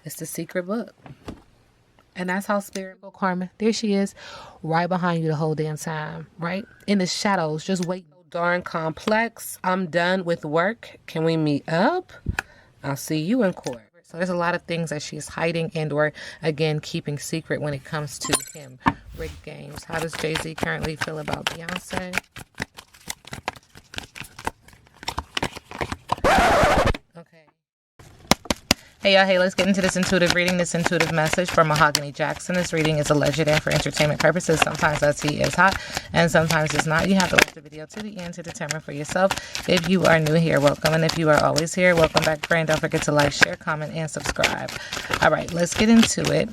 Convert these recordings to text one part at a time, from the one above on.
It's the secret book. And that's how spirit will karma. There she is, right behind you the whole damn time, right? In the shadows, just waiting. Darn complex. I'm done with work. Can we meet up? I'll see you in court. So there's a lot of things that she's hiding and or, again, keeping secret when it comes to him. Rigged games. How does Jay-Z currently feel about Beyonce? Okay. Hey y'all, hey, let's get into this intuitive reading, this intuitive message for Mahogany Jackson. This reading is alleged and for entertainment purposes. Sometimes that tea is hot and sometimes it's not. You have to watch the video to the end to determine for yourself. If you are new here, welcome. And if you are always here, welcome back, friend. Don't forget to like, share, comment, and subscribe. All right, let's get into it.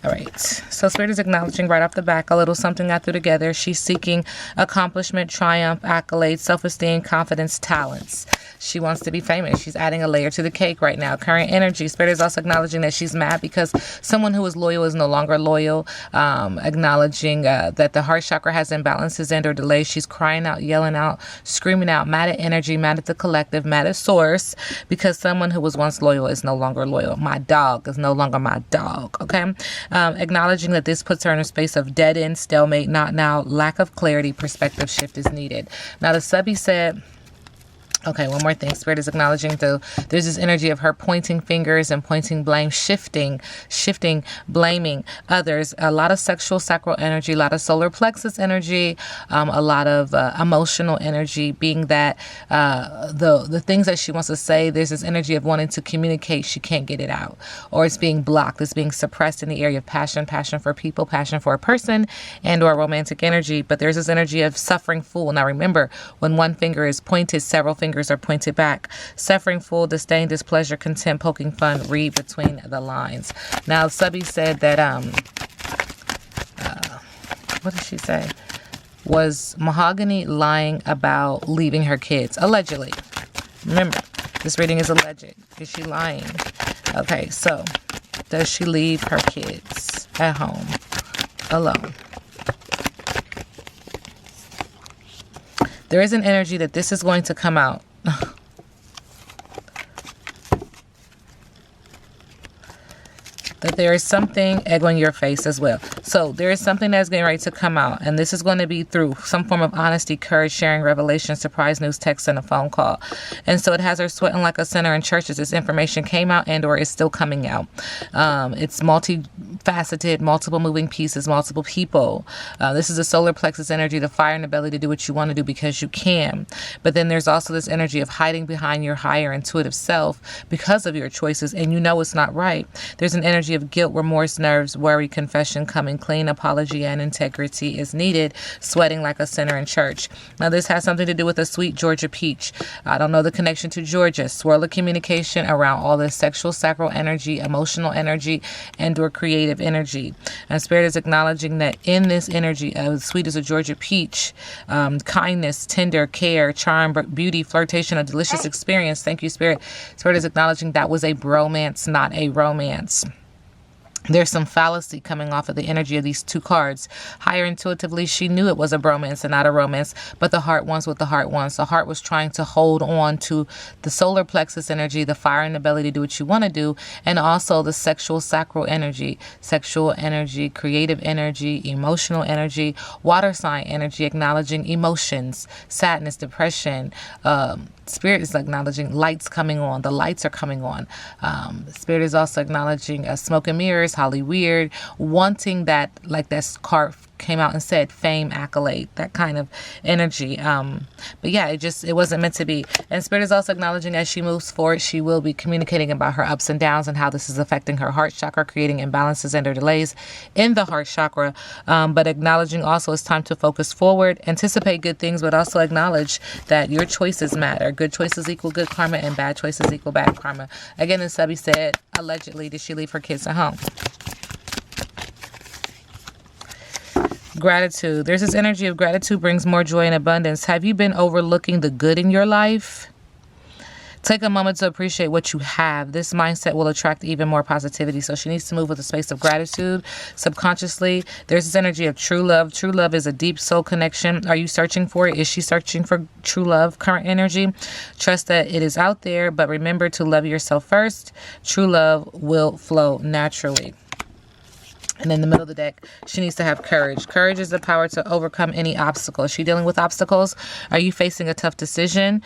All right, so Spirit is acknowledging right off the back a little something got through together. She's seeking accomplishment, triumph, accolades, self-esteem, confidence, talents. She wants to be famous. She's adding a layer to the cake right now. Current energy. Spirit is also acknowledging that she's mad because someone who is loyal is no longer loyal. Acknowledging that the heart chakra has imbalances and or delays. She's crying out, yelling out, screaming out, mad at energy, mad at the collective, mad at source because someone who was once loyal is no longer loyal. My dog is no longer my dog. Okay. Acknowledging that this puts her in a space of dead end, stalemate, not now, lack of clarity, perspective shift is needed. Now the subby said, okay, one more thing. Spirit is acknowledging though there's this energy of her pointing fingers and pointing blame, shifting, blaming others. A lot of sexual sacral energy, a lot of solar plexus energy, a lot of emotional energy, being that the things that she wants to say, there's this energy of wanting to communicate, she can't get it out, or it's being blocked, it's being suppressed in the area of passion for people, passion for a person, and or romantic energy. But there's this energy of suffering fool. Now remember, when one finger is pointed, several fingers are pointed back. Suffering, full, disdain, displeasure, contempt, poking fun. Read between the lines. Now, subby said that, what did she say? Was Mahogany lying about leaving her kids? Allegedly. Remember, this reading is alleged. Is she lying? Okay, so does she leave her kids at home alone? There is an energy that this is going to come out. That there is something egg on your face as well. So there is something that's getting ready to come out. And this is going to be through some form of honesty, courage, sharing, revelation, surprise news, text, and a phone call. And so it has her sweating like a sinner in churches. This information came out and or is still coming out. It's multifaceted, multiple moving pieces, multiple people. This is the solar plexus energy, the fire and ability to do what you want to do because you can. But then there's also this energy of hiding behind your higher intuitive self because of your choices. And you know it's not right. There's an energy of guilt, remorse, nerves, worry, confession, coming clean, apology, and integrity is needed, sweating like a sinner in church. Now, this has something to do with a sweet Georgia peach. I don't know the connection to Georgia. Swirl of communication around all this sexual, sacral energy, emotional energy, and or creative energy. And Spirit is acknowledging that in this energy, as sweet as a Georgia peach, kindness, tender, care, charm, beauty, flirtation, a delicious experience. Thank you, Spirit. Spirit is acknowledging that was a bromance, not a romance. There's some fallacy coming off of the energy of these two cards. Higher intuitively, she knew it was a bromance and not a romance, but the heart wants what the heart wants. The heart was trying to hold on to the solar plexus energy, the fire and ability to do what you want to do, and also the sexual sacral energy, creative energy, emotional energy, water sign energy, acknowledging emotions, sadness, depression. Spirit is acknowledging lights coming on. The lights are coming on. Spirit is also acknowledging smoke and mirrors, Holly Weird, wanting that, like that card came out and said, fame, accolade, that kind of energy. But yeah, it wasn't meant to be. And Spirit is also acknowledging as she moves forward, she will be communicating about her ups and downs and how this is affecting her heart chakra, creating imbalances and or delays in the heart chakra. But acknowledging also it's time to focus forward, anticipate good things, but also acknowledge that your choices matter. Good choices equal good karma and bad choices equal bad karma. Again, as subby said, allegedly, did she leave her kids at home? Gratitude. There's this energy of gratitude brings more joy and abundance. Have you been overlooking the good in your life? Take a moment to appreciate what you have. This mindset will attract even more positivity. So she needs to move with a space of gratitude. Subconsciously, there's this energy of true love. True love is a deep soul connection. Are you searching for it? Is she searching for true love? Current energy. Trust that it is out there, but remember to love yourself first. True love will flow naturally. And in the middle of the deck, she needs to have courage. Courage is the power to overcome any obstacle. Is she dealing with obstacles? Are you facing a tough decision?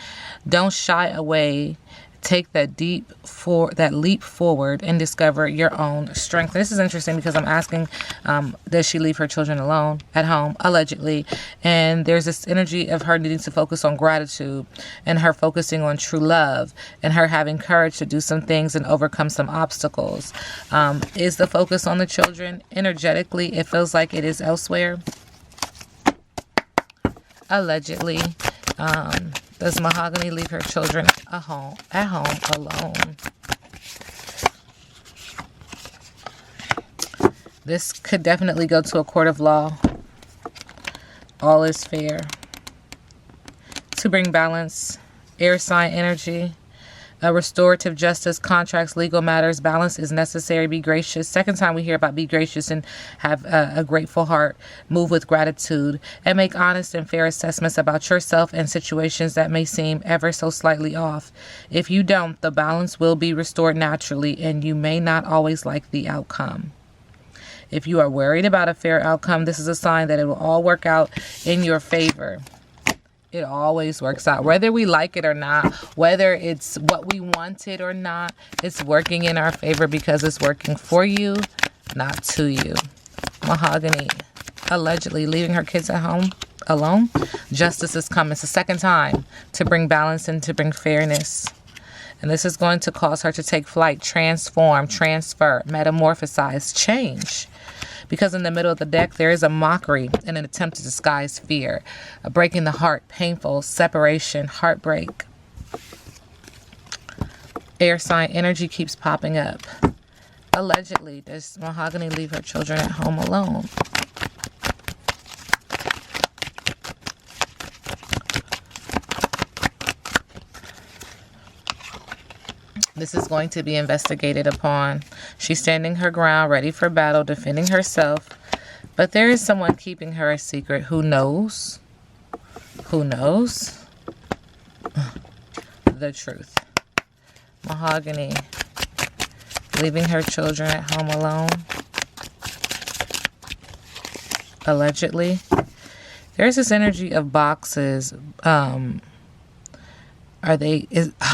Don't shy away. Take that leap forward and discover your own strength. This is interesting because I'm asking, does she leave her children alone at home, allegedly? And there's this energy of her needing to focus on gratitude and her focusing on true love and her having courage to do some things and overcome some obstacles. Is the focus on the children? Energetically, it feels like it is elsewhere. Allegedly. Does Mahogany leave her children at home alone? This could definitely go to a court of law. All is fair. To bring balance, air sign energy, restorative justice, contracts, legal matters. Balance is necessary. Be gracious. Second time we hear about be gracious and have a grateful heart. Move with gratitude and make honest and fair assessments about yourself and situations that may seem ever so slightly off. If you don't, the balance will be restored naturally and you may not always like the outcome. If you are worried about a fair outcome, this is a sign that it will all work out in your favor. It always works out, whether we like it or not, whether it's what we wanted or not. It's working in our favor because it's working for you, not to you. Mahogany, allegedly leaving her kids at home alone. Justice is coming. It's the second time to bring balance and to bring fairness. And this is going to cause her to take flight, transform, transfer, metamorphosize, change. Because in the middle of the deck, there is a mockery and an attempt to disguise fear. A breaking the heart, painful, separation, heartbreak. Air sign energy keeps popping up. Allegedly, does Mahogany leave her children at home alone? This is going to be investigated upon. She's standing her ground, ready for battle, defending herself. But there is someone keeping her a secret. Who knows? Who knows? The truth. Mahogany, leaving her children at home alone. Allegedly. There's this energy of boxes. I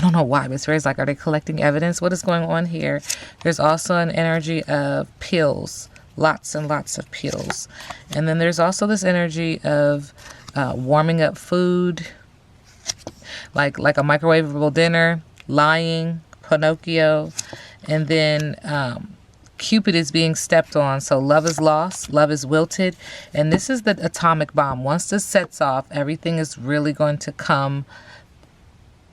don't know why, but it's very like, are they collecting evidence? What is going on here? There's also an energy of pills, lots and lots of pills. And then there's also this energy of warming up food, like a microwavable dinner, lying, Pinocchio, and then Cupid is being stepped on. So love is lost, love is wilted, and this is the atomic bomb. Once this sets off, everything is really going to come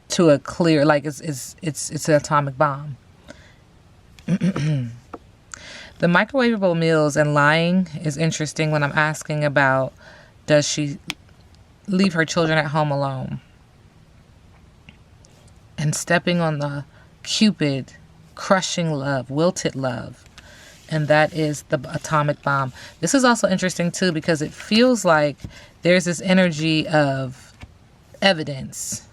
to a clear, like it's an atomic bomb. The microwavable meals and lying is interesting when I'm asking about, does she leave her children at home alone? And stepping on the Cupid, crushing love, wilted love. And that is the atomic bomb. This is also interesting too because it feels like there's this energy of evidence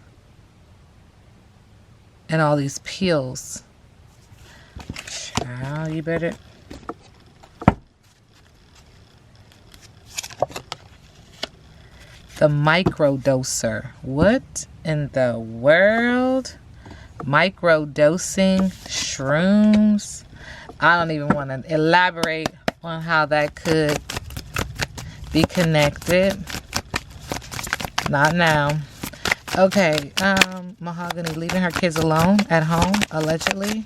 and all these pills. Child, you better. The microdoser. What in the world? Microdosing shrooms. I don't even want to elaborate on how that could be connected. Not now. Okay, Mahogany leaving her kids alone at home, allegedly.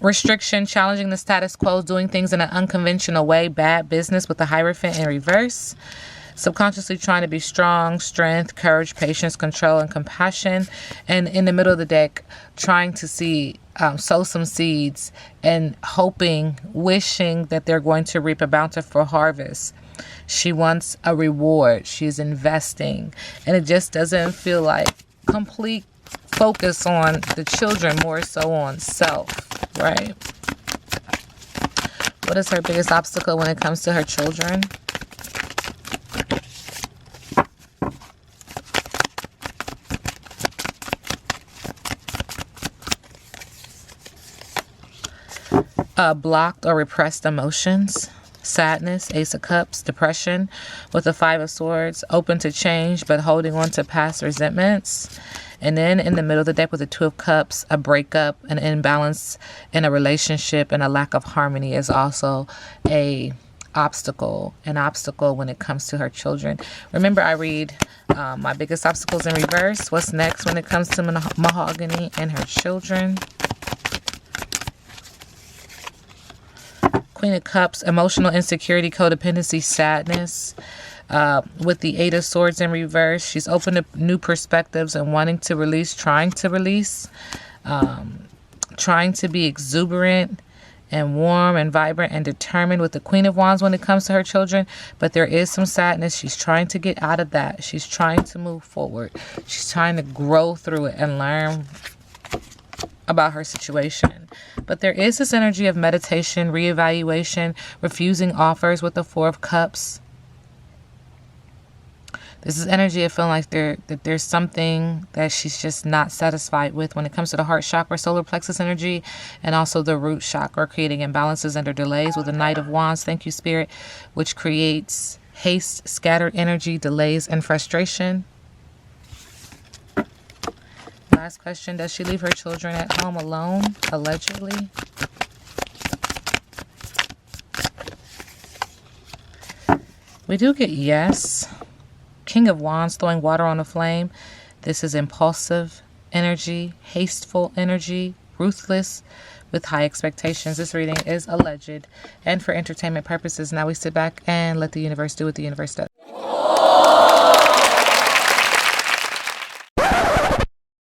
Restriction, challenging the status quo, doing things in an unconventional way, bad business with the Hierophant in reverse. Subconsciously trying to be strong, strength, courage, patience, control, and compassion. And in the middle of the deck, trying to sow some seeds and hoping, wishing that they're going to reap a bountiful harvest. She wants a reward. She's investing. And it just doesn't feel like complete focus on the children, more so on self, right? What is her biggest obstacle when it comes to her children? Blocked or repressed emotions, sadness, Ace of Cups, depression with the Five of Swords, open to change but holding on to past resentments. And then in the middle of the deck with the Two of Cups, a breakup, an imbalance in a relationship, and a lack of harmony is also an obstacle when it comes to her children. Remember, I read my biggest obstacles in reverse. What's next when it comes to Mahogany and her children? Queen of Cups, emotional insecurity, codependency, sadness. With the Eight of Swords in reverse, she's open to new perspectives and wanting to release, trying to release, trying to be exuberant and warm and vibrant and determined with the Queen of Wands when it comes to her children. But there is some sadness. She's trying to get out of that. She's trying to move forward. She's trying to grow through it and learn about her situation. But there is this energy of meditation, reevaluation, refusing offers with the Four of Cups. This is energy of feeling like there's something that she's just not satisfied with when it comes to the heart chakra, solar plexus energy, and also the root chakra, creating imbalances and delays with the Knight of Wands. Thank you, Spirit, which creates haste, scattered energy, delays, and frustration. Last question, does she leave her children at home alone, allegedly? We do get yes. King of Wands, throwing water on a flame. This is impulsive energy, hasteful energy, ruthless, with high expectations. This reading is alleged and for entertainment purposes. Now we sit back and let the universe do what the universe does.